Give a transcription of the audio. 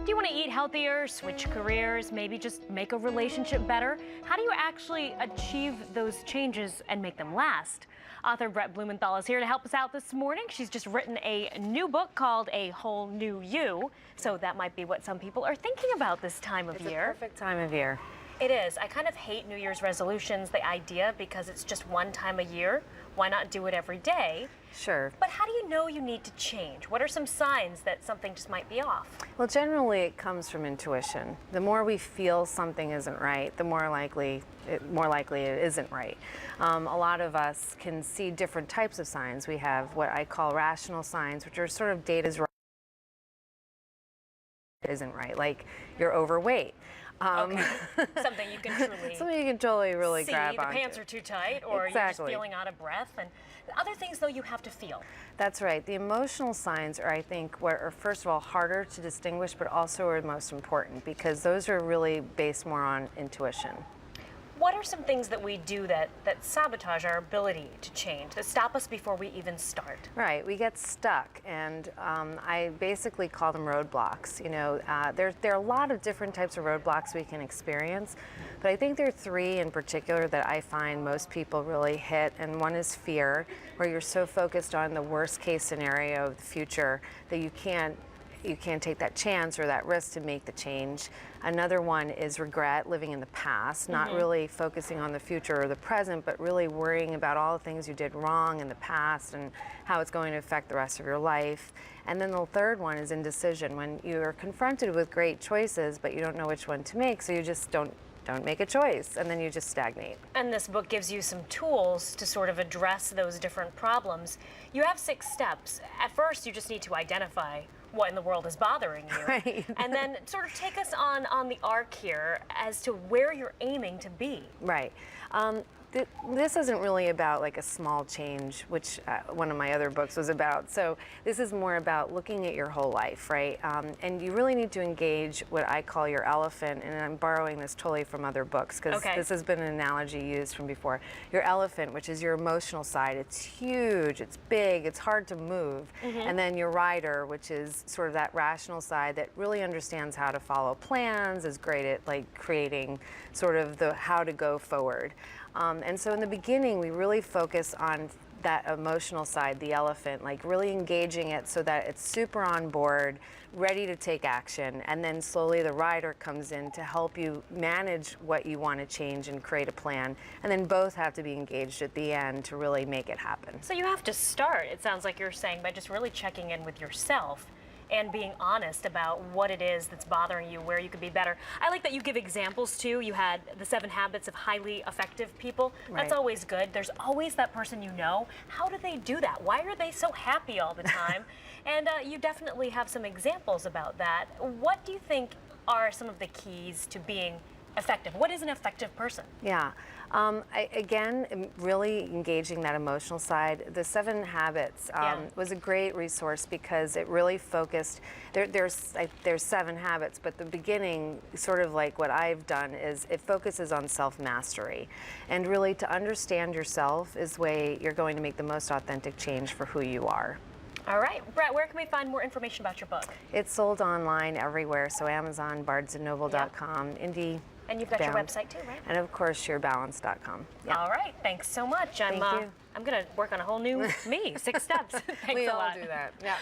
Do you want to eat healthier, switch careers, maybe just make a relationship better? How do you actually achieve those changes and make them last? Author Blumenthal is here to help us out this morning. She's just written a new book called A Whole New You. So that might be what some people are thinking about this time of year. It's a perfect time of year. It is. I kind of hate New Year's resolutions, the idea, because it's just one time a year. Why not do it every day? Sure. But how do you know you need to change? What are some signs that something just might be off? Well, generally it comes from intuition. The more we feel something isn't right, the more likely it isn't right. A lot of us can see different types of signs. We have what I call rational signs, which are sort of data's right, isn't right, like you're overweight. Okay. Something you can truly really see. grab The onto. pants are too tight, or you're just feeling out of breath, and other things though you have to feel. That's right. The emotional signs are, I think, what are first of all harder to distinguish, but also are most important because those are really based more on intuition. What are some things that we do that sabotage our ability to change, that stop us before we even start? Right, we get stuck, and I basically call them roadblocks. You know, there are a lot of different types of roadblocks we can experience, but I think there are three in particular that I find most people really hit, and one is fear, where you're so focused on the worst case scenario of the future that you can't take that chance or that risk to make the change. Another one is regret, living in the past, not really focusing on the future or the present, but really worrying about all the things you did wrong in the past and how it's going to affect the rest of your life. And then the third one is indecision, when you're confronted with great choices, but you don't know which one to make, so you just don't make a choice, and then you just stagnate. And this book gives you some tools to sort of address those different problems. You have 6 steps. At first, you just need to identify what in the world is bothering you. Right. And then sort of take us on the arc here as to where you're aiming to be. Right. This isn't really about like a small change, which one of my other books was about. So this is more about looking at your whole life, right? And you really need to engage what I call your elephant, and I'm borrowing this totally from other books because this has been an analogy used from before. Your elephant, which is your emotional side, it's huge, it's big, it's hard to move. And then your rider, which is sort of that rational side that really understands how to follow plans, is great at like creating sort of the how to go forward. And so in the beginning, we really focus on that emotional side, the elephant, like really engaging it so that it's super on board, ready to take action. And then slowly the rider comes in to help you manage what you want to change and create a plan. And then both have to be engaged at the end to really make it happen. So you have to start, it sounds like you're saying, by just really checking in with yourself and being honest about what it is that's bothering you, where you could be better. I like that you give examples too. You had the 7 habits of highly effective people. That's always good. There's always that person you know. How do they do that? Why are they so happy all the time? And you definitely have some examples about that. What do you think are some of the keys to being effective? What is an effective person? Yeah, again, really engaging that emotional side. The 7 Habits was a great resource because it really focused. There's 7 habits, but the beginning, sort of like what I've done, is it focuses on self-mastery, and really to understand yourself is the way you're going to make the most authentic change for who you are. All right, Brett, where can we find more information about your book? It's sold online everywhere, so Amazon, barnesandnoble.com, Indie. And you've got your website too, right? And of course, yourbalance.com. Yeah. All right, thanks so much. Thank you. I'm going to work on a whole new me, 6 steps. Thanks we a all lot. do that. Yeah.